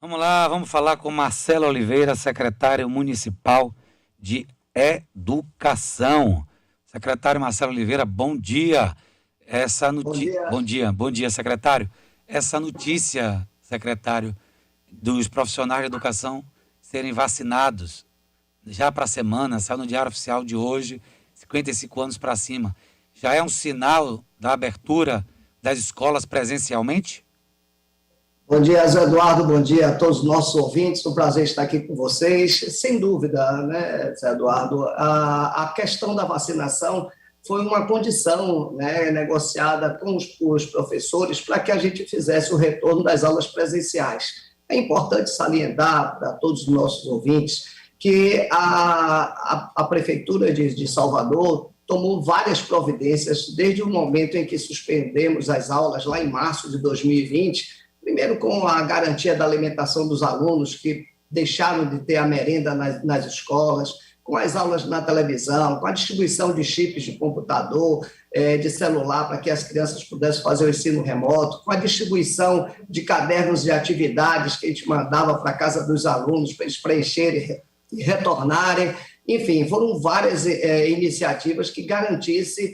Vamos lá, vamos falar com Marcelo Oliveira, secretário municipal de Educação. Secretário Marcelo Oliveira, bom dia. Bom dia. Bom dia, secretário. Essa notícia, secretário, dos profissionais de educação serem vacinados já para a semana, saiu no Diário Oficial de hoje, 55 anos para cima. Já é um sinal da abertura das escolas presencialmente? Bom dia, Zé Eduardo. Bom dia a todos os nossos ouvintes. Um prazer estar aqui com vocês. Sem dúvida, né, Zé Eduardo, a questão da vacinação foi uma condição, né, negociada com os professores para que a gente fizesse o retorno das aulas presenciais. É importante salientar para todos os nossos ouvintes que a Prefeitura de Salvador tomou várias providências desde o momento em que suspendemos as aulas, lá em março de 2020. Primeiro, com a garantia da alimentação dos alunos, que deixaram de ter a merenda nas escolas, com as aulas na televisão, com a distribuição de chips de computador, de celular, para que as crianças pudessem fazer o ensino remoto, com a distribuição de cadernos de atividades que a gente mandava para a casa dos alunos, para eles preencherem e retornarem. Enfim, foram várias iniciativas que garantissem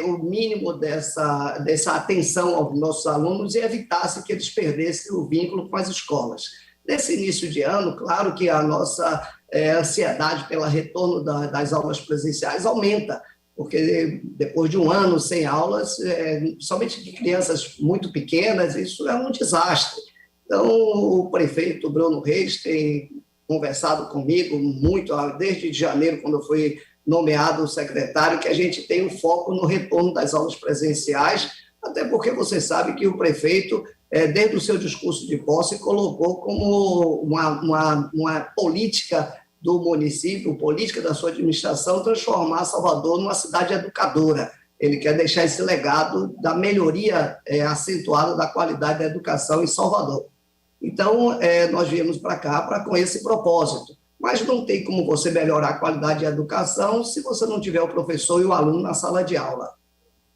o mínimo dessa atenção aos nossos alunos e evitasse que eles perdessem o vínculo com as escolas. Nesse início de ano, claro que a nossa ansiedade pelo retorno das aulas presenciais aumenta, porque depois de um ano sem aulas, somente de crianças muito pequenas, isso é um desastre. Então, o prefeito Bruno Reis tem conversado comigo muito, desde janeiro, quando eu fui nomeado secretário, que a gente tem um foco no retorno das aulas presenciais, até porque você sabe que o prefeito, desde o seu discurso de posse, colocou como uma política do município, política da sua administração, transformar Salvador numa cidade educadora. Ele quer deixar esse legado da melhoria acentuada da qualidade da educação em Salvador. Então, nós viemos para cá com esse propósito. Mas não tem como você melhorar a qualidade da educação se você não tiver o professor e o aluno na sala de aula.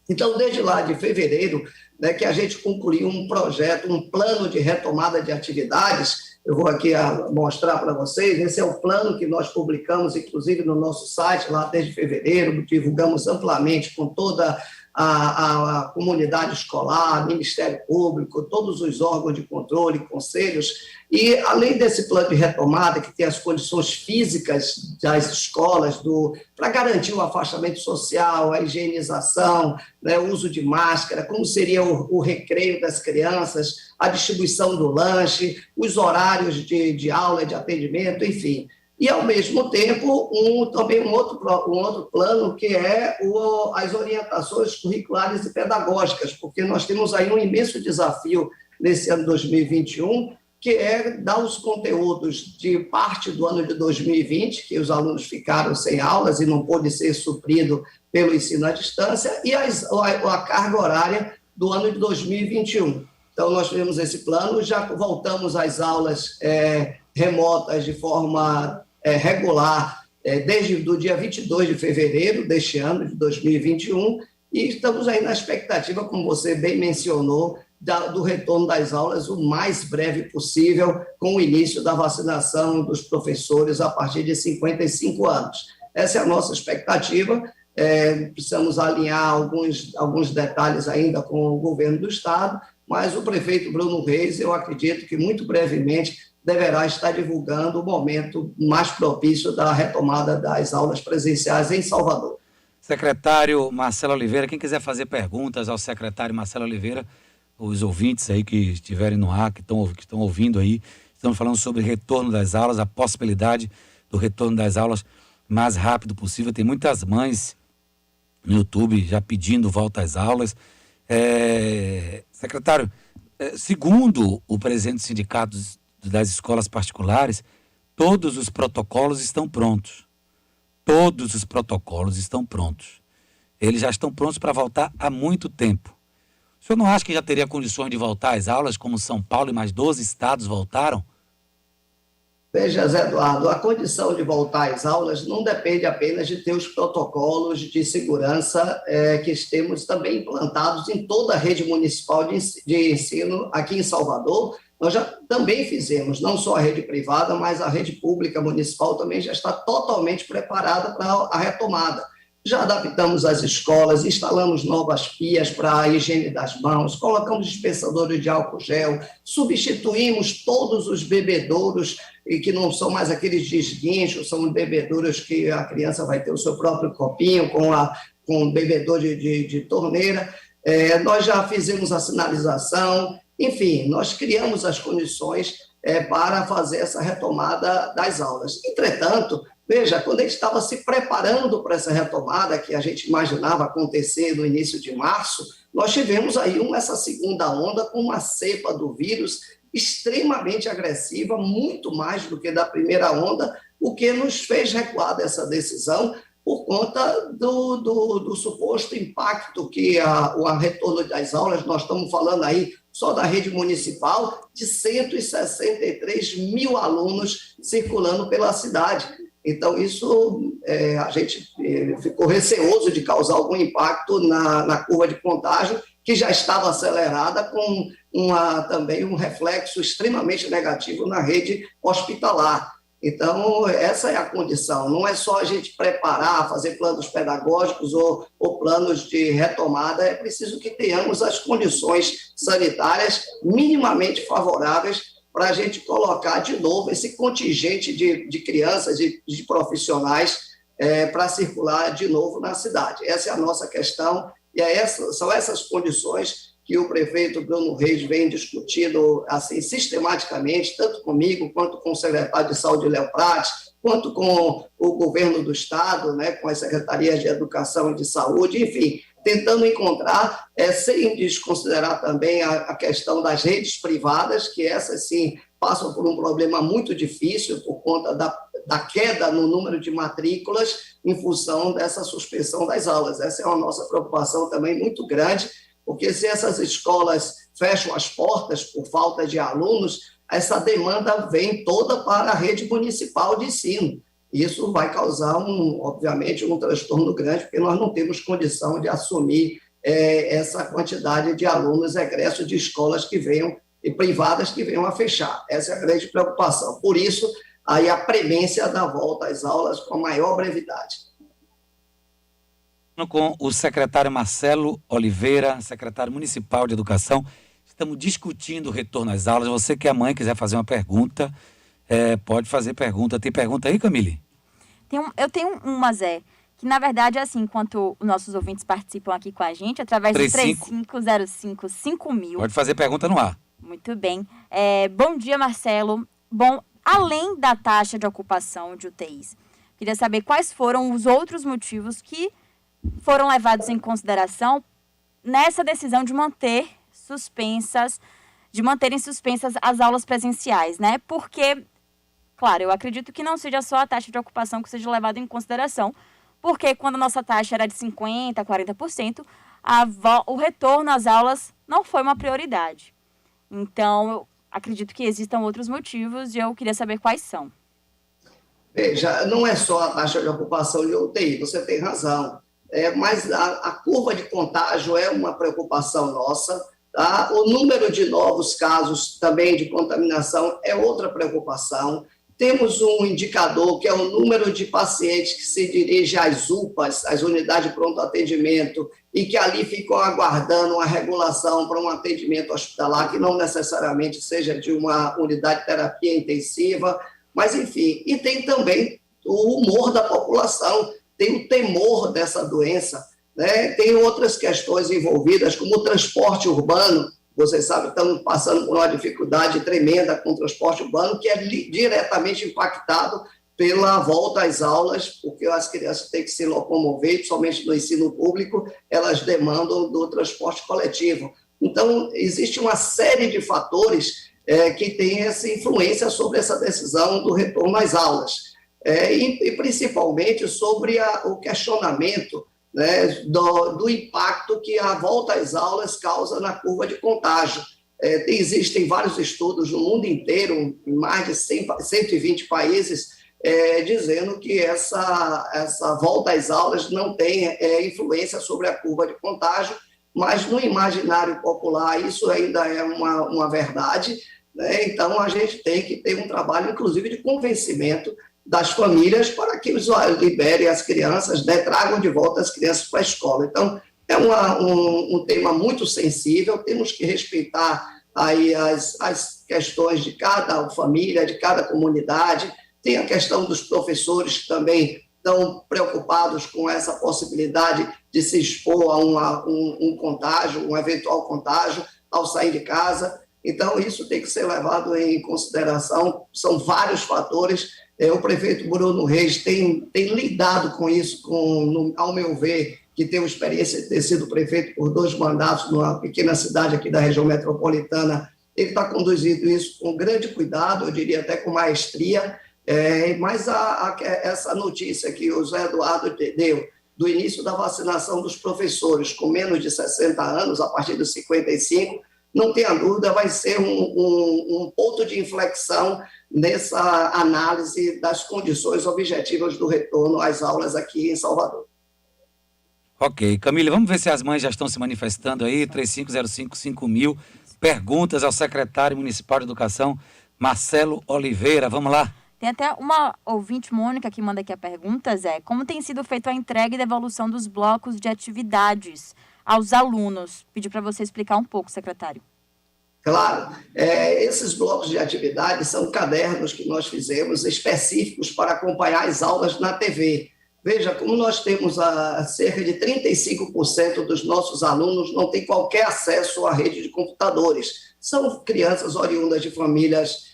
Então, desde lá de fevereiro, né, que a gente concluiu um projeto, um plano de retomada de atividades. Eu vou aqui mostrar para vocês. Esse é o plano que nós publicamos, inclusive, no nosso site, lá desde fevereiro, divulgamos amplamente com toda a comunidade escolar, Ministério Público, todos os órgãos de controle, conselhos, e além desse plano de retomada, que tem as condições físicas das escolas, para garantir o afastamento social, a higienização, né, o uso de máscara, como seria o recreio das crianças, a distribuição do lanche, os horários de aula, de atendimento, enfim. E, ao mesmo tempo, também um outro plano, que é as orientações curriculares e pedagógicas, porque nós temos aí um imenso desafio nesse ano 2021, que é dar os conteúdos de parte do ano de 2020, que os alunos ficaram sem aulas e não pôde ser suprido pelo ensino à distância, e a carga horária do ano de 2021. Então, nós temos esse plano, já voltamos às aulas remotas de forma regular, desde o dia 22 de fevereiro deste ano, de 2021, e estamos aí na expectativa, como você bem mencionou, do retorno das aulas o mais breve possível, com o início da vacinação dos professores a partir de 55 anos. Essa é a nossa expectativa. Precisamos alinhar alguns detalhes ainda com o governo do Estado, mas o prefeito Bruno Reis, eu acredito que muito brevemente deverá estar divulgando o momento mais propício da retomada das aulas presenciais em Salvador. Secretário Marcelo Oliveira, quem quiser fazer perguntas ao secretário Marcelo Oliveira, os ouvintes aí que estiverem no ar, que estão ouvindo aí, estamos falando sobre retorno das aulas, a possibilidade do retorno das aulas mais rápido possível. Tem muitas mães no YouTube já pedindo volta às aulas. Secretário, segundo o presidente do sindicato das escolas particulares, todos os protocolos estão prontos. Todos os protocolos estão prontos. Eles já estão prontos para voltar há muito tempo. O senhor não acha que já teria condições de voltar às aulas, como São Paulo e mais 12 estados voltaram? Veja, Zé Eduardo, a condição de voltar às aulas não depende apenas de ter os protocolos de segurança que temos também implantados em toda a rede municipal de ensino aqui em Salvador, nós já também fizemos, não só a rede privada, mas a rede pública municipal também já está totalmente preparada para a retomada. Já adaptamos as escolas, instalamos novas pias para a higiene das mãos, colocamos dispensadores de álcool gel, substituímos todos os bebedouros, e que não são mais aqueles de esguincho, são bebedouros que a criança vai ter o seu próprio copinho com bebedor de torneira. Nós já fizemos a sinalização, enfim, nós criamos as condições para fazer essa retomada das aulas. Entretanto, veja, quando a gente estava se preparando para essa retomada, que a gente imaginava acontecer no início de março, nós tivemos aí essa segunda onda com uma cepa do vírus extremamente agressiva, muito mais do que da primeira onda, o que nos fez recuar dessa decisão por conta do suposto impacto que o retorno das aulas, nós estamos falando aí só da rede municipal, de 163 mil alunos circulando pela cidade. Então, isso a gente ficou receoso de causar algum impacto na curva de contágio, que já estava acelerada, com também um reflexo extremamente negativo na rede hospitalar. Então, essa é a condição. Não é só a gente preparar, fazer planos pedagógicos ou planos de retomada, é preciso que tenhamos as condições sanitárias minimamente favoráveis para a gente colocar de novo esse contingente de crianças, de profissionais, para circular de novo na cidade. Essa é a nossa questão, e são essas condições que o prefeito Bruno Reis vem discutindo assim, sistematicamente, tanto comigo, quanto com o secretário de Saúde, Léo Prates, quanto com o governo do Estado, né, com as secretarias de Educação e de Saúde, enfim, tentando encontrar, sem desconsiderar também a questão das redes privadas, que essas, sim, passam por um problema muito difícil por conta da queda no número de matrículas em função dessa suspensão das aulas. Essa é uma nossa preocupação também muito grande, porque se essas escolas fecham as portas por falta de alunos, essa demanda vem toda para a rede municipal de ensino. Isso vai causar, obviamente, um transtorno grande, porque nós não temos condição de assumir essa quantidade de alunos egressos de escolas que venham, e privadas que venham a fechar. Essa é a grande preocupação. Por isso, aí a premência da volta às aulas com a maior brevidade. Com o secretário Marcelo Oliveira, secretário municipal de Educação, estamos discutindo o retorno às aulas. Você que é mãe, quiser fazer uma pergunta, pode fazer pergunta. Tem pergunta aí, Camille? Eu tenho uma, Zé, que na verdade é assim, enquanto os nossos ouvintes participam aqui com a gente, através do 35055000. Pode fazer pergunta no ar. Muito bem. Bom dia, Marcelo. Bom, além da taxa de ocupação de UTIs, queria saber quais foram os outros motivos que foram levados em consideração nessa decisão de manterem suspensas as aulas presenciais, né? Porque, claro, eu acredito que não seja só a taxa de ocupação que seja levada em consideração, porque quando a nossa taxa era de 50%, 40%, o retorno às aulas não foi uma prioridade. Então, eu acredito que existam outros motivos e eu queria saber quais são. Veja, não é só a taxa de ocupação de UTI, você tem razão. Mas a curva de contágio é uma preocupação nossa. Tá? O número de novos casos também de contaminação é outra preocupação. Temos um indicador que é o número de pacientes que se dirigem às UPAs, às unidades de pronto atendimento, e que ali ficam aguardando uma regulação para um atendimento hospitalar, que não necessariamente seja de uma unidade de terapia intensiva, mas enfim. E tem também o humor da população, tem o temor dessa doença, né? Tem outras questões envolvidas, como o transporte urbano. Vocês sabem, estamos passando por uma dificuldade tremenda com o transporte urbano, que é diretamente impactado pela volta às aulas, porque as crianças têm que se locomover, principalmente no ensino público, elas demandam do transporte coletivo. Então, existe uma série de fatores que têm essa influência sobre essa decisão do retorno às aulas. E principalmente sobre o questionamento, né, do impacto que a volta às aulas causa na curva de contágio. Existem vários estudos no mundo inteiro, em mais de 120 países, dizendo que essa volta às aulas não tem influência sobre a curva de contágio, mas no imaginário popular isso ainda é uma verdade, né? Então, a gente tem que ter um trabalho, inclusive, de convencimento das famílias para que os liberem as crianças, né, tragam de volta as crianças para a escola. Então, é um tema muito sensível, temos que respeitar aí as questões de cada família, de cada comunidade. Tem a questão dos professores que também estão preocupados com essa possibilidade de se expor a um contágio, um eventual contágio ao sair de casa. Então, isso tem que ser levado em consideração, são vários fatores. O prefeito Bruno Reis tem lidado com isso, ao meu ver, que tem uma experiência de ter sido prefeito por 2 mandatos numa pequena cidade aqui da região metropolitana. Ele está conduzindo isso com grande cuidado, eu diria até com maestria, mas essa notícia que o Zé Eduardo deu do início da vacinação dos professores com menos de 60 anos, a partir dos 55, não tenha dúvida, vai ser um ponto de inflexão nessa análise das condições objetivas do retorno às aulas aqui em Salvador. Ok. Camila, vamos ver se as mães já estão se manifestando aí, 35055000. Perguntas ao secretário municipal de educação, Marcelo Oliveira. Vamos lá. Tem até uma ouvinte, Mônica, que manda aqui a pergunta, Zé. Como tem sido feita a entrega e devolução dos blocos de atividades aos alunos? Pedi para você explicar um pouco, secretário. Claro, esses blocos de atividades são cadernos que nós fizemos específicos para acompanhar as aulas na TV. Veja, como nós temos cerca de 35% dos nossos alunos não tem qualquer acesso à rede de computadores. São crianças oriundas de famílias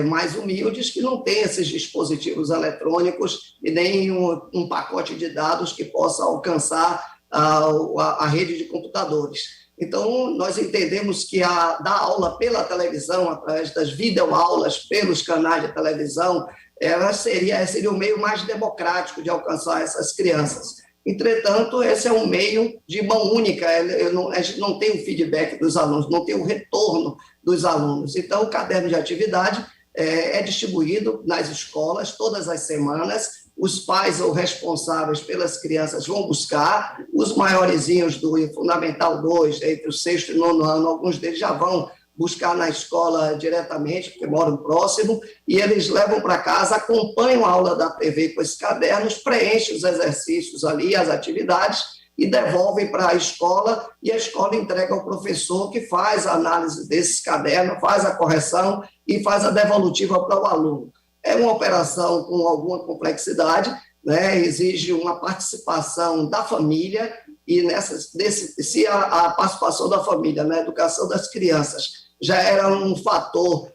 mais humildes que não têm esses dispositivos eletrônicos e nem um pacote de dados que possa alcançar a rede de computadores. Então, nós entendemos que dar aula pela televisão, através das videoaulas pelos canais de televisão, seria o meio mais democrático de alcançar essas crianças. Entretanto, esse é um meio de mão única, a gente não tem o feedback dos alunos, não tem o retorno dos alunos. Então, o caderno de atividade é distribuído nas escolas todas as semanas, os pais ou responsáveis pelas crianças vão buscar, os maiorzinhos do Fundamental 2, entre o 6º e 9º ano, alguns deles já vão buscar na escola diretamente, porque moram próximo, e eles levam para casa, acompanham a aula da TV com esses cadernos, preenchem os exercícios ali, as atividades, e devolvem para a escola, e a escola entrega ao professor que faz a análise desses cadernos, faz a correção e faz a devolutiva para o aluno. É uma operação com alguma complexidade, né? Exige uma participação da família, e se a participação da família na educação das crianças já era um fator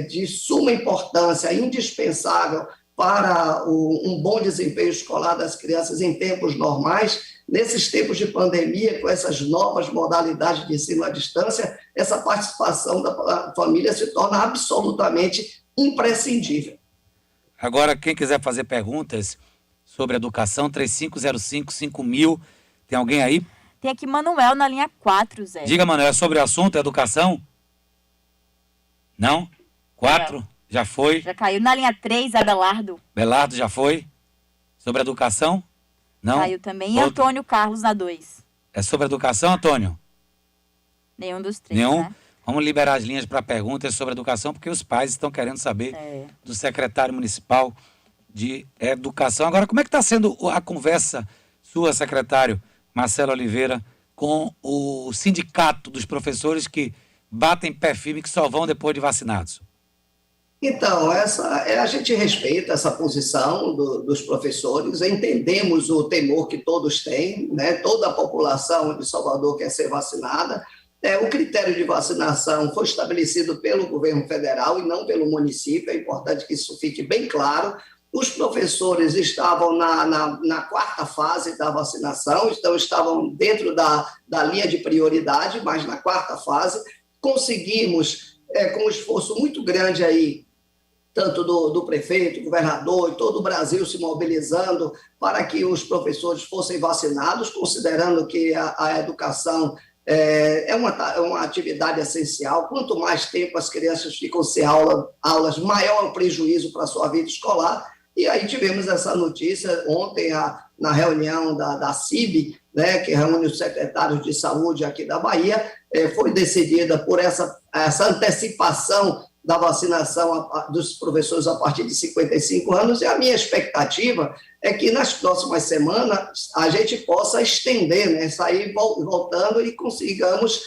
de suma importância, indispensável para um bom desempenho escolar das crianças em tempos normais, nesses tempos de pandemia, com essas novas modalidades de ensino à distância, essa participação da família se torna absolutamente imprescindível. Agora, quem quiser fazer perguntas sobre educação, 35055000. Tem alguém aí? Tem aqui Manuel na linha 4, Zé. Diga, Manuel, é sobre o assunto educação? Não? 4? Já foi? Já caiu. Na linha 3, Abelardo. Belardo já foi? Sobre educação? Não? Caiu também. E Antônio Carlos na 2. É sobre educação, Antônio? Nenhum dos 3, Nenhum? né? Vamos liberar as linhas para perguntas sobre educação, porque os pais estão querendo saber do secretário municipal de educação. Agora, como é que está sendo a conversa sua, secretário Marcelo Oliveira, com o sindicato dos professores que batem pé firme, que só vão depois de vacinados? Então, a gente respeita essa posição dos professores, entendemos o temor que todos têm, né? Toda a população de Salvador quer ser vacinada. O critério de vacinação foi estabelecido pelo governo federal e não pelo município, é importante que isso fique bem claro. Os professores estavam na 4ª fase da vacinação, então estavam dentro da linha de prioridade, mas na 4ª fase. Conseguimos, com um esforço muito grande aí, tanto do prefeito, governador e todo o Brasil se mobilizando para que os professores fossem vacinados, considerando que a educação é uma atividade essencial. Quanto mais tempo as crianças ficam sem aulas, maior é o prejuízo para a sua vida escolar. E aí tivemos essa notícia ontem, na reunião da CIB, né, que reúne os secretários de saúde aqui da Bahia, foi decidida por essa antecipação da vacinação dos professores a partir de 55 anos, e a minha expectativa é que nas próximas semanas a gente possa estender, né, sair voltando e consigamos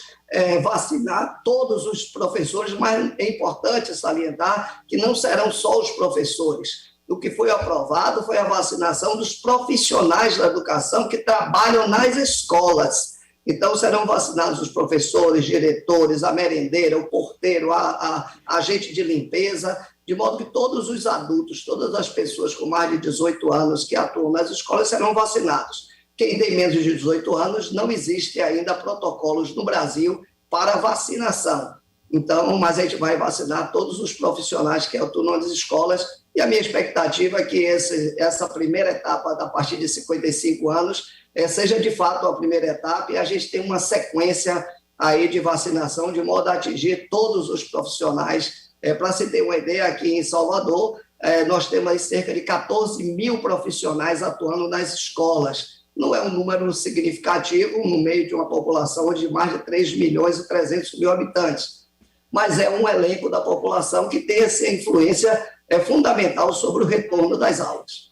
vacinar todos os professores, mas é importante salientar que não serão só os professores. O que foi aprovado foi a vacinação dos profissionais da educação que trabalham nas escolas. Então, serão vacinados os professores, diretores, a merendeira, o porteiro, a agente de limpeza, de modo que todos os adultos, todas as pessoas com mais de 18 anos que atuam nas escolas serão vacinados. Quem tem menos de 18 anos, não existe ainda protocolos no Brasil para vacinação. Então, mas a gente vai vacinar todos os profissionais que atuam nas escolas, e a minha expectativa é que essa primeira etapa, a partir de 55 anos, seja de fato a primeira etapa e a gente tem uma sequência aí de vacinação de modo a atingir todos os profissionais. Para se ter uma ideia, aqui em Salvador, nós temos aí cerca de 14 mil profissionais atuando nas escolas. Não é um número significativo no meio de uma população de mais de 3 milhões e 300 mil habitantes, mas é um elenco da população que tem essa influência fundamental sobre o retorno das aulas.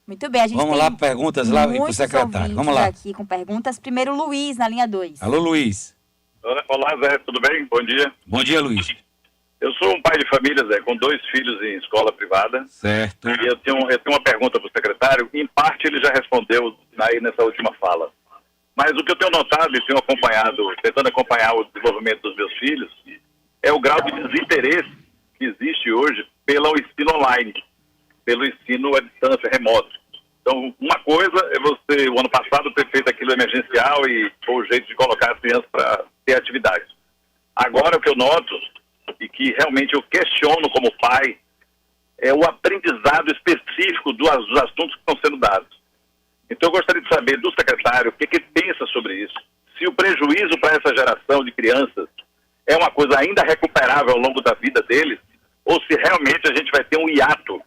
Muito bem, a gente Vamos lá, perguntas lá para o secretário. Vamos lá. Aqui com perguntas. Primeiro, Luiz, na linha 2. Alô, Luiz. Olá, Zé, tudo bem? Bom dia. Bom dia, Luiz. Eu sou um pai de família, Zé, com 2 filhos em escola privada. Certo. E eu tenho uma pergunta para o secretário. Em parte, ele já respondeu aí nessa última fala. Mas o que eu tenho notado e tenho tentando acompanhar o desenvolvimento dos meus filhos, é o grau de desinteresse que existe hoje pelo ensino online, pelo ensino à distância, remoto. Então, uma coisa é você, o ano passado, ter feito aquilo emergencial e foi o jeito de colocar as crianças para ter atividade. Agora, o que eu noto, e que realmente eu questiono como pai, é o aprendizado específico dos assuntos que estão sendo dados. Então, eu gostaria de saber do secretário o que ele pensa sobre isso. Se o prejuízo para essa geração de crianças é uma coisa ainda recuperável ao longo da vida deles, ou se realmente a gente vai ter um hiato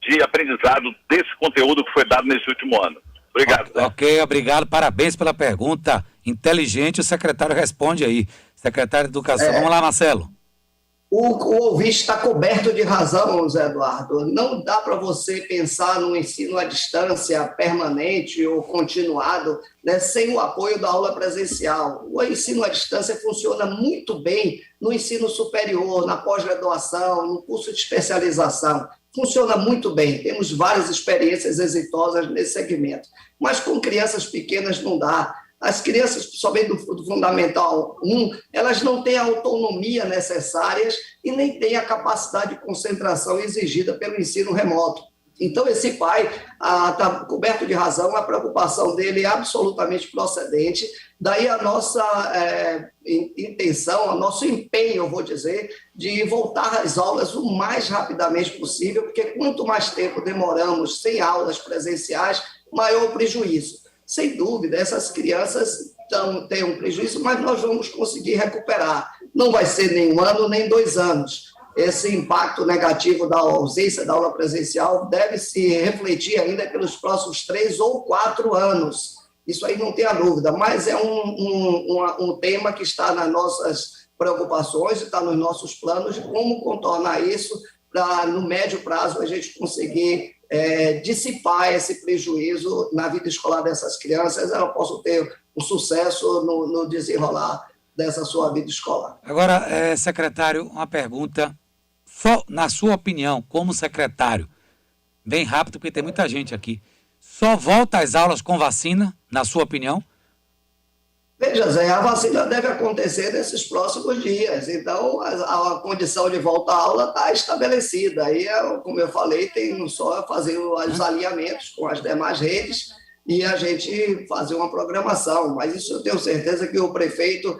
de aprendizado desse conteúdo que foi dado nesse último ano. Obrigado. Ok, obrigado. Parabéns pela pergunta inteligente. O secretário responde aí. Secretário de Educação. Vamos lá, Marcelo. O ouvinte está coberto de razão, Zé Eduardo. Não dá para você pensar no ensino à distância permanente ou continuado, né, sem o apoio da aula presencial. O ensino à distância funciona muito bem no ensino superior, na pós-graduação, no curso de especialização. Funciona muito bem, temos várias experiências exitosas nesse segmento. Mas com crianças pequenas não dá. As crianças, somente do Fundamental 1, elas não têm a autonomia necessária e nem têm a capacidade de concentração exigida pelo ensino remoto. Então, esse pai está coberto de razão, a preocupação dele é absolutamente procedente, daí a nossa intenção, o nosso empenho, eu vou dizer, de voltar às aulas o mais rapidamente possível, porque quanto mais tempo demoramos sem aulas presenciais, maior o prejuízo. Sem dúvida, essas crianças têm um prejuízo, mas nós vamos conseguir recuperar. Não vai ser nem 1 ano, nem 2 anos. Esse impacto negativo da ausência da aula presencial deve se refletir ainda pelos próximos 3 ou 4 anos. Isso aí não tem a dúvida, mas é um tema que está nas nossas preocupações, está nos nossos planos de como contornar isso para, no médio prazo, a gente conseguir dissipar esse prejuízo na vida escolar dessas crianças, elas possam ter um sucesso no desenrolar dessa sua vida escolar. Agora, secretário, uma pergunta, só na sua opinião, como secretário, bem rápido, porque tem muita gente aqui, só volta às aulas com vacina, na sua opinião? Veja, Zé, a vacina deve acontecer nesses próximos dias, então a condição de volta à aula está estabelecida. Aí, como eu falei, tem só fazer os alinhamentos com as demais redes e a gente fazer uma programação, mas isso eu tenho certeza que o prefeito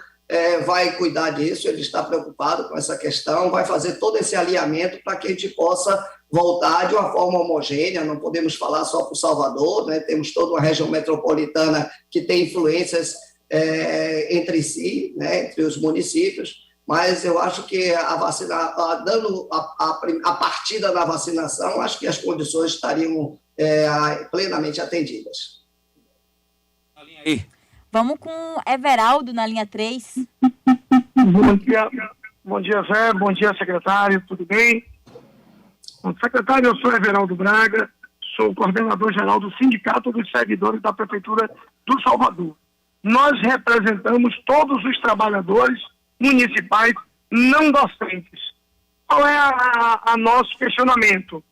vai cuidar disso, ele está preocupado com essa questão, vai fazer todo esse alinhamento para que a gente possa voltar de uma forma homogênea, não podemos falar só para o Salvador, né? Temos toda uma região metropolitana que tem influências entre si, né, entre os municípios, mas eu acho que a vacina, dando a partida da vacinação, acho que as condições estariam plenamente atendidas. Vamos com Everaldo na linha 3. Bom dia. Bom dia, Zé. Bom dia, secretário. Tudo bem? Bom, secretário, eu sou Everaldo Braga, sou coordenador-geral do Sindicato dos Servidores da Prefeitura do Salvador. Nós representamos todos os trabalhadores municipais não docentes. Qual é a nosso questionamento?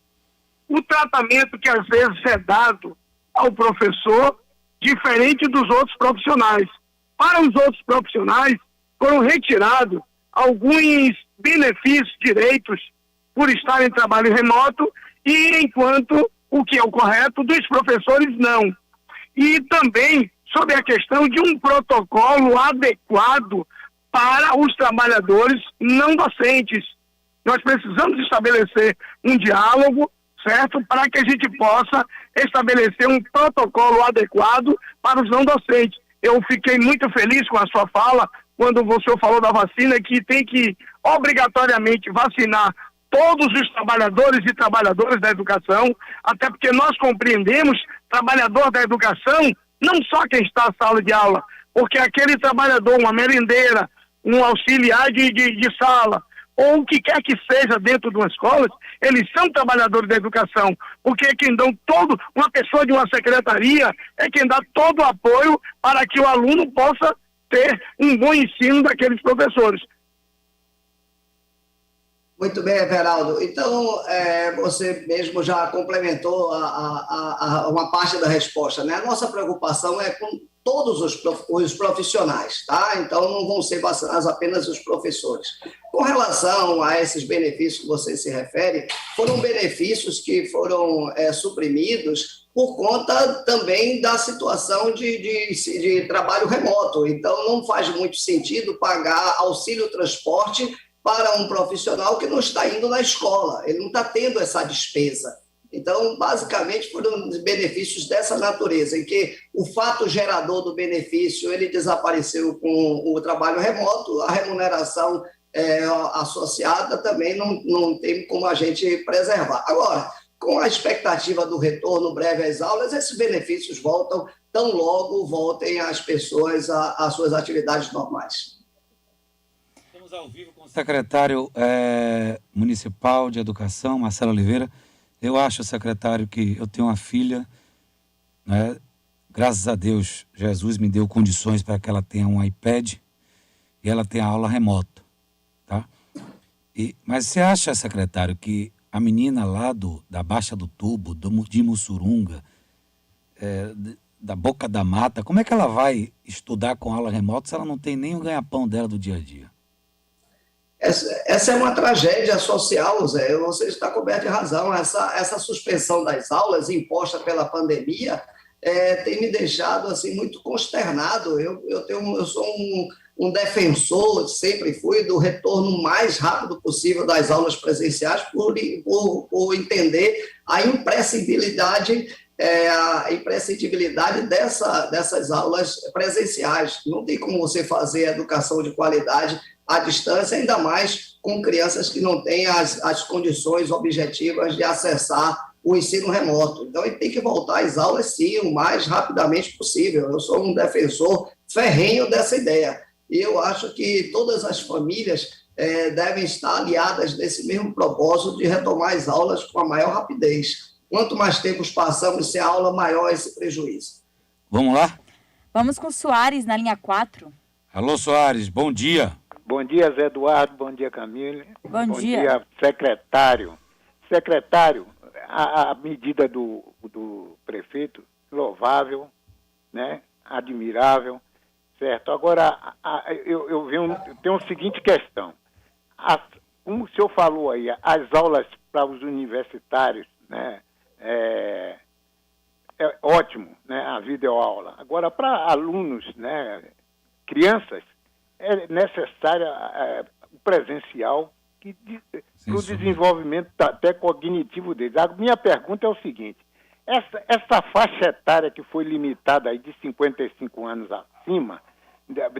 O tratamento que às vezes é dado ao professor, diferente dos outros profissionais. Para os outros profissionais, foram retirados alguns benefícios, direitos, por estar em trabalho remoto, e enquanto o que é o correto, dos professores não. E também sobre a questão de um protocolo adequado para os trabalhadores não docentes. Nós precisamos estabelecer um diálogo, certo? Para que a gente possa estabelecer um protocolo adequado para os não docentes. Eu fiquei muito feliz com a sua fala, quando você falou da vacina, que tem que obrigatoriamente vacinar todos os trabalhadores e trabalhadoras da educação, até porque nós compreendemos trabalhador da educação, não só quem está na sala de aula, porque aquele trabalhador, uma merendeira, um auxiliar de sala, ou o que quer que seja dentro de uma escola, eles são trabalhadores da educação, porque é quem dão todo, uma pessoa de uma secretaria, é quem dá todo o apoio para que o aluno possa ter um bom ensino daqueles professores. Muito bem, Everaldo. Então, você mesmo já complementou uma parte da resposta, né? A nossa preocupação é com todos os profissionais, tá? Então, não vão ser vacinados apenas os professores. Com relação a esses benefícios que você se refere, foram benefícios que foram suprimidos por conta também da situação de trabalho remoto. Então, não faz muito sentido pagar auxílio transporte para um profissional que não está indo na escola, ele não está tendo essa despesa. Então, basicamente, foram benefícios dessa natureza, em que o fato gerador do benefício, ele desapareceu com o trabalho remoto, a remuneração associada também não tem como a gente preservar. Agora, com a expectativa do retorno breve às aulas, esses benefícios voltam, tão logo voltem as pessoas às suas atividades normais. Estamos ao vivo com o secretário municipal de Educação, Marcelo Oliveira. Eu acho, secretário, que eu tenho uma filha, né? Graças a Deus, Jesus me deu condições para que ela tenha um iPad e ela tenha aula remota, tá? Mas você acha, secretário, que a menina lá da Baixa do Tubo, de Mussurunga, da Boca da Mata, como é que ela vai estudar com aula remota se ela não tem nem o ganha-pão dela do dia a dia? Essa é uma tragédia social, Zé. Você está coberto de razão. Essa suspensão das aulas imposta pela pandemia tem me deixado assim, muito consternado. Eu sou um defensor, sempre fui, do retorno mais rápido possível das aulas presenciais por entender a imprescindibilidade dessas aulas presenciais. Não tem como você fazer educação de qualidade à distância, ainda mais com crianças que não têm as condições objetivas de acessar o ensino remoto. Então, ele tem que voltar às aulas, sim, o mais rapidamente possível. Eu sou um defensor ferrenho dessa ideia. E eu acho que todas as famílias devem estar aliadas nesse mesmo propósito de retomar as aulas com a maior rapidez. Quanto mais tempo passamos sem aula, maior esse prejuízo. Vamos lá? Vamos com o Soares na linha 4. Alô, Soares, bom dia. Bom dia, Zé Eduardo. Bom dia, Camille. Bom dia. Bom dia, secretário. Secretário, a medida do prefeito, louvável, né? Admirável, certo? Agora, eu tenho a seguinte questão. Como o senhor falou aí, as aulas para os universitários, né? É ótimo, né? A videoaula. Agora, para alunos, né? Crianças, é necessária o presencial para o desenvolvimento até cognitivo deles. A minha pergunta é o seguinte: essa faixa etária que foi limitada aí de 55 anos acima,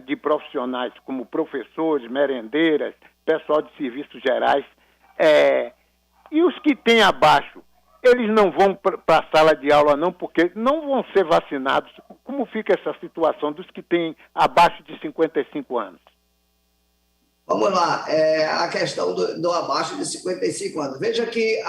de profissionais como professores, merendeiras, pessoal de serviços gerais, e os que têm abaixo, eles não vão para a sala de aula não, porque não vão ser vacinados. Como fica essa situação dos que têm abaixo de 55 anos? Vamos lá, a questão do abaixo de 55 anos. Veja que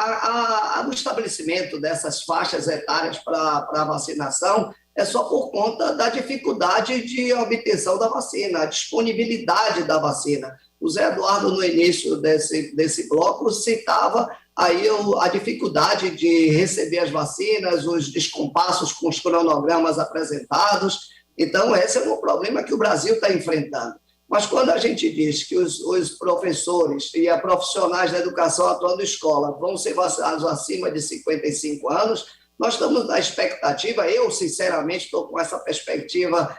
o estabelecimento dessas faixas etárias para a vacinação é só por conta da dificuldade de obtenção da vacina, a disponibilidade da vacina. O Zé Eduardo, no início desse bloco, citava aí a dificuldade de receber as vacinas, os descompassos com os cronogramas apresentados. Então, esse é um problema que o Brasil está enfrentando. Mas quando a gente diz que os professores e profissionais da educação atuando em escola vão ser vacinados acima de 55 anos, nós estamos na expectativa, eu sinceramente estou com essa perspectiva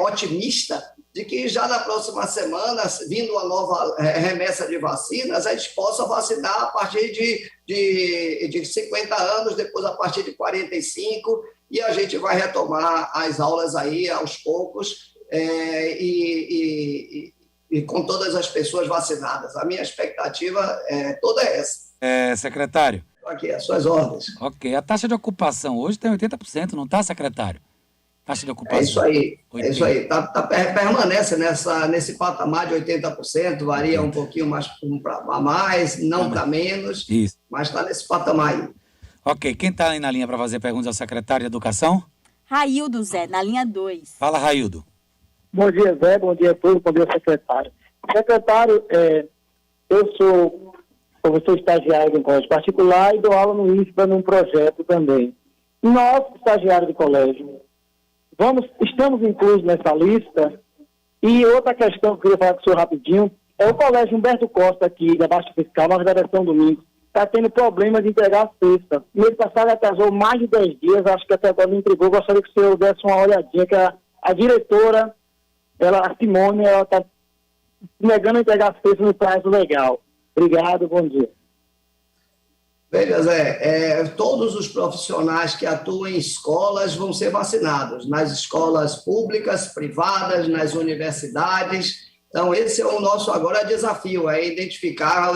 otimista, de que já na próxima semana, vindo uma nova remessa de vacinas, a gente possa vacinar a partir de 50 anos, depois a partir de 45, e a gente vai retomar as aulas aí aos poucos, e com todas as pessoas vacinadas. A minha expectativa toda é essa. Secretário. Aqui, as suas ordens. Ok. A taxa de ocupação hoje tem 80%, não está, secretário? Taxa de ocupação. É isso aí. 80. É isso aí. Permanece nesse patamar de 80%, varia um pouquinho mais para mais, não para menos, isso. Mas está nesse patamar aí. Ok. Quem está aí na linha para fazer perguntas ao secretário de Educação? Raildo, Zé, na linha 2. Fala, Raildo. Bom dia, Zé. Bom dia a todos. Bom dia, secretário. Secretário, eu sou professor estagiário de um colégio particular e dou aula no IFBA num projeto também. Nós, estagiários de colégio, estamos inclusos nessa lista. E outra questão que eu queria falar com o senhor rapidinho é o colégio Humberto Costa aqui, da Baixa Fiscal, na Federação Domingos. Está tendo problema de entregar a cesta. No mês passado atrasou mais de 10 dias, acho que até agora não entregou. Gostaria que o senhor desse uma olhadinha, que a diretora, a Simone, ela está negando a entregar a cesta no prazo legal. Obrigado, bom dia. Veja, Zé, todos os profissionais que atuam em escolas vão ser vacinados, nas escolas públicas, privadas, nas universidades. Então, esse é o nosso agora desafio, identificar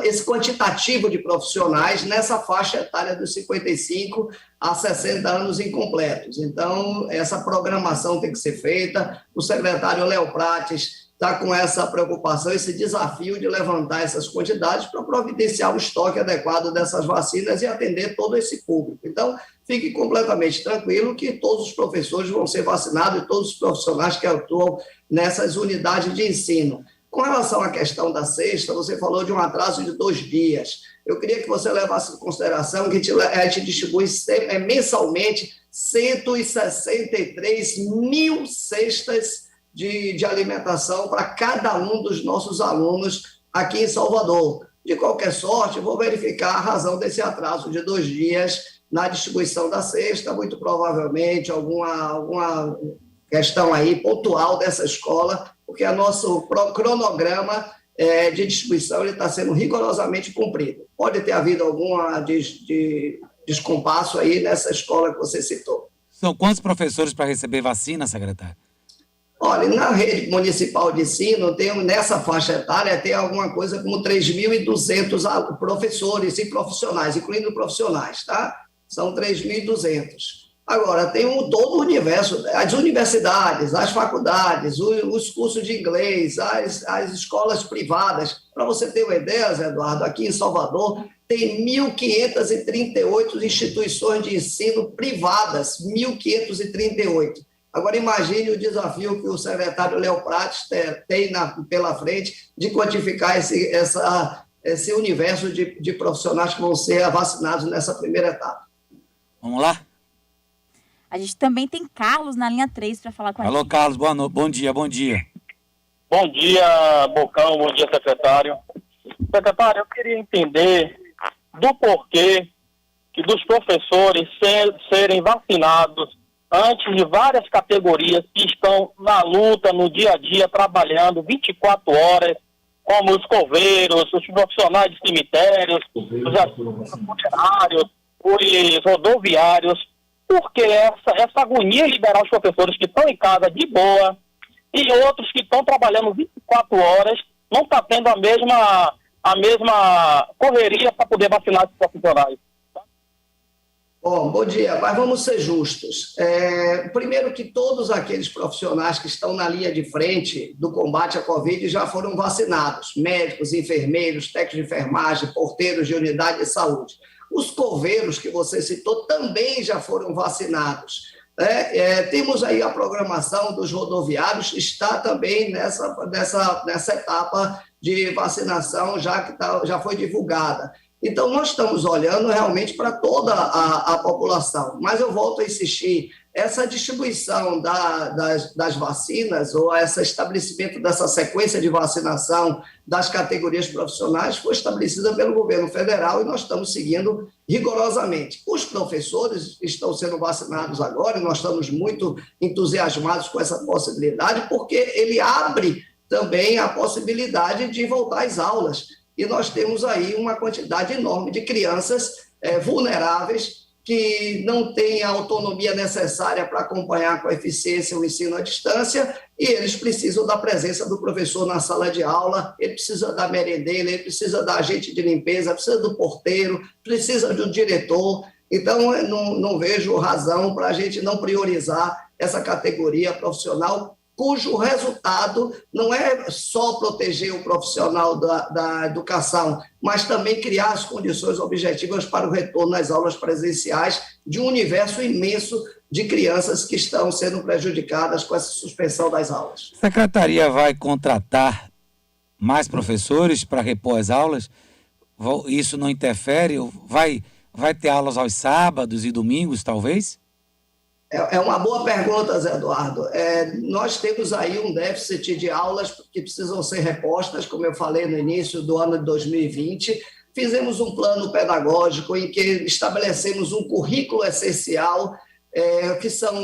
esse quantitativo de profissionais nessa faixa etária dos 55 a 60 anos incompletos. Então, essa programação tem que ser feita. O secretário Léo Prates está com essa preocupação, esse desafio de levantar essas quantidades para providenciar o estoque adequado dessas vacinas e atender todo esse público. Então, fique completamente tranquilo que todos os professores vão ser vacinados e todos os profissionais que atuam nessas unidades de ensino. Com relação à questão da cesta, você falou de um atraso de 2 dias. Eu queria que você levasse em consideração que a gente distribui mensalmente 163 mil cestas de alimentação para cada um dos nossos alunos aqui em Salvador. De qualquer sorte, vou verificar a razão desse atraso de 2 dias na distribuição da cesta, muito provavelmente alguma questão aí pontual dessa escola, porque o nosso cronograma de distribuição está sendo rigorosamente cumprido. Pode ter havido alguma descompasso aí nessa escola que você citou. São quantos professores para receber vacina, secretário? Olha, na rede municipal de ensino, nessa faixa etária, tem alguma coisa como 3.200 professores e profissionais, incluindo profissionais, tá? São 3.200. Agora, tem todo o universo, as universidades, as faculdades, os cursos de inglês, as escolas privadas. Para você ter uma ideia, Zé Eduardo, aqui em Salvador, tem 1.538 instituições de ensino privadas, 1.538. Agora, imagine o desafio que o secretário Léo Prates tem pela frente de quantificar esse universo de profissionais que vão ser vacinados nessa primeira etapa. Vamos lá? A gente também tem Carlos na linha 3 para falar com a gente. Alô, Carlos, boa noite. Bom dia, bom dia. Bom dia, Bocão, bom dia, secretário. Secretário, eu queria entender do porquê que dos professores serem vacinados antes de várias categorias que estão na luta, no dia a dia, trabalhando 24 horas, como os coveiros, os profissionais de cemitérios, os funcionários, os rodoviários. Por que essa agonia liberar os professores que estão em casa de boa e outros que estão trabalhando 24 horas não está tendo a mesma correria para poder vacinar esses profissionais? Bom dia, mas vamos ser justos. Primeiro que todos aqueles profissionais que estão na linha de frente do combate à Covid já foram vacinados, médicos, enfermeiros, técnicos de enfermagem, porteiros de unidade de saúde. Os coveiros que você citou também já foram vacinados. Temos aí a programação dos rodoviários, está também nessa etapa de vacinação, já foi divulgada. Então, nós estamos olhando realmente para toda a população, mas eu volto a insistir, essa distribuição das vacinas, ou esse estabelecimento dessa sequência de vacinação das categorias profissionais foi estabelecida pelo governo federal e nós estamos seguindo rigorosamente. Os professores estão sendo vacinados agora e nós estamos muito entusiasmados com essa possibilidade, porque ele abre também a possibilidade de voltar às aulas. E nós temos aí uma quantidade enorme de crianças vulneráveis que não têm a autonomia necessária para acompanhar com eficiência o ensino à distância e eles precisam da presença do professor na sala de aula, ele precisa da merendeira, ele precisa da agente de limpeza, precisa do porteiro, precisa do diretor. Então, não vejo razão para a gente não priorizar essa categoria profissional, cujo resultado não é só proteger o profissional da educação, mas também criar as condições objetivas para o retorno às aulas presenciais de um universo imenso de crianças que estão sendo prejudicadas com essa suspensão das aulas. A Secretaria vai contratar mais professores para repor as aulas? Isso não interfere? Vai ter aulas aos sábados e domingos, talvez? É uma boa pergunta, Zé Eduardo. Nós temos aí um déficit de aulas que precisam ser repostas, como eu falei no início do ano de 2020. Fizemos um plano pedagógico em que estabelecemos um currículo essencial,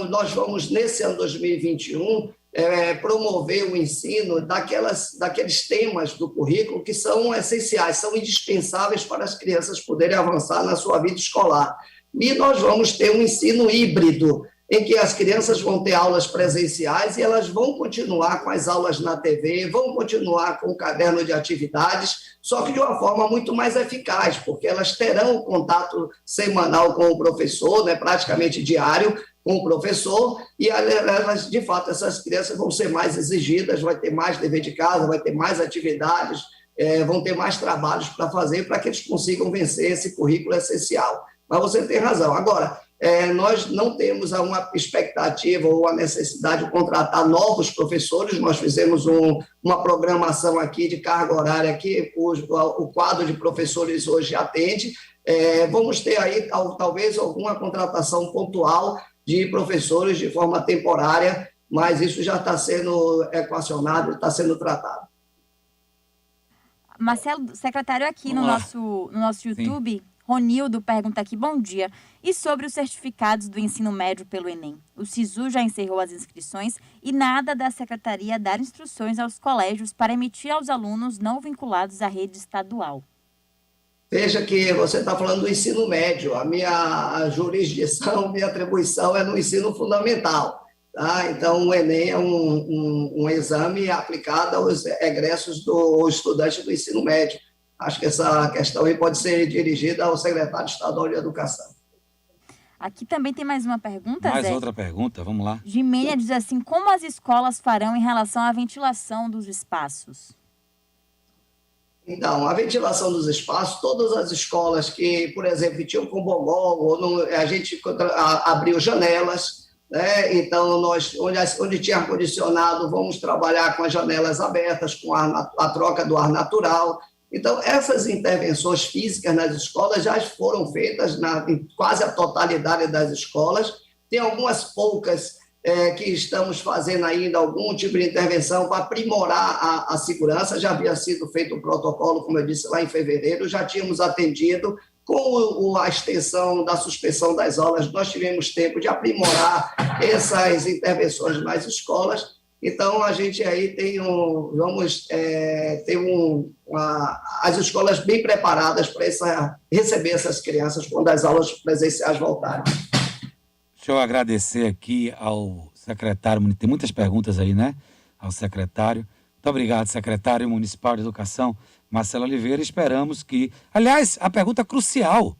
nós vamos, nesse ano 2021, promover o ensino daqueles temas do currículo que são essenciais, são indispensáveis para as crianças poderem avançar na sua vida escolar. E nós vamos ter um ensino híbrido, em que as crianças vão ter aulas presenciais e elas vão continuar com as aulas na TV, vão continuar com o caderno de atividades, só que de uma forma muito mais eficaz, porque elas terão o contato semanal com o professor, praticamente diário, com o professor, e elas, de fato, essas crianças vão ser mais exigidas, vai ter mais dever de casa, vai ter mais atividades, vão ter mais trabalhos para fazer para que eles consigam vencer esse currículo essencial. Mas você tem razão. Agora, nós não temos uma expectativa ou a necessidade de contratar novos professores, nós fizemos uma programação aqui de carga horária que o quadro de professores hoje atende. Vamos ter aí talvez alguma contratação pontual de professores de forma temporária, mas isso já está sendo equacionado, está sendo tratado. Marcelo, secretário, aqui no nosso YouTube... Sim. Ronildo pergunta aqui, bom dia. E sobre os certificados do ensino médio pelo Enem? O SISU já encerrou as inscrições e nada da secretaria dar instruções aos colégios para emitir aos alunos não vinculados à rede estadual. Veja que você está falando do ensino médio. A minha jurisdição, minha atribuição é no ensino fundamental. Tá? Então, o Enem é um exame aplicado aos egressos do estudante do ensino médio. Acho que essa questão aí pode ser dirigida ao secretário estadual de Educação. Aqui também tem mais uma pergunta, Mais Zé. outra pergunta, vamos lá. Gimênia diz assim, como as escolas farão em relação à ventilação dos espaços? Então, a ventilação dos espaços, todas as escolas que, por exemplo, tinham combogol, a gente abriu janelas, então, onde tinha ar-condicionado, vamos trabalhar com as janelas abertas, com a troca do ar natural. Então, essas intervenções físicas nas escolas já foram feitas em quase a totalidade das escolas. Tem algumas poucas que estamos fazendo ainda algum tipo de intervenção para aprimorar a segurança. Já havia sido feito um protocolo, como eu disse, lá em fevereiro, já tínhamos atendido. Com a extensão da suspensão das aulas, nós tivemos tempo de aprimorar essas intervenções nas escolas. Então, a gente aí as escolas bem preparadas para receber essas crianças quando as aulas presenciais voltarem. Deixa eu agradecer aqui ao secretário, tem muitas perguntas aí, ao secretário. Muito obrigado, secretário municipal de Educação, Marcelo Oliveira. Esperamos que... Aliás, a pergunta crucial,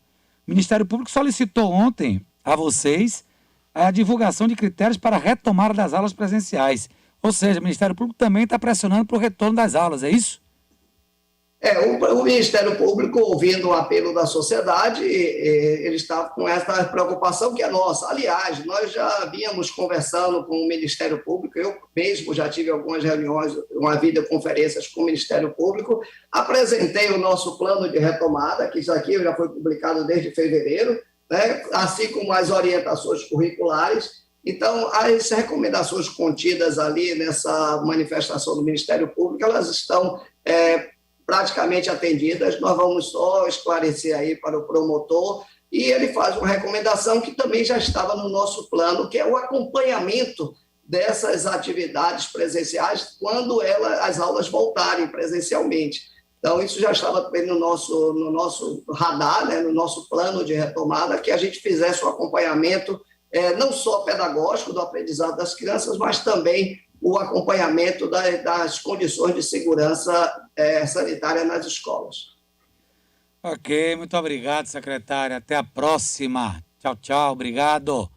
O Ministério Público solicitou ontem a vocês a divulgação de critérios para a retomada das aulas presenciais. Ou seja, o Ministério Público também está pressionando para o retorno das aulas, é isso? O Ministério Público, ouvindo o apelo da sociedade, ele está com essa preocupação que é nossa. Aliás, nós já vínhamos conversando com o Ministério Público, eu mesmo já tive algumas reuniões, uma videoconferências com o Ministério Público, apresentei o nosso plano de retomada, que isso aqui já foi publicado desde fevereiro, né, assim como as orientações curriculares. Então, as recomendações contidas ali nessa manifestação do Ministério Público, elas estão praticamente atendidas. Nós vamos só esclarecer aí para o promotor, e ele faz uma recomendação que também já estava no nosso plano, que é o acompanhamento dessas atividades presenciais quando as aulas voltarem presencialmente. Então, isso já estava também no nosso radar, né, no nosso plano de retomada, que a gente fizesse um acompanhamento não só pedagógico do aprendizado das crianças, mas também o acompanhamento das condições de segurança sanitária nas escolas. Ok, muito obrigado, secretário. Até a próxima. Tchau, tchau. Obrigado.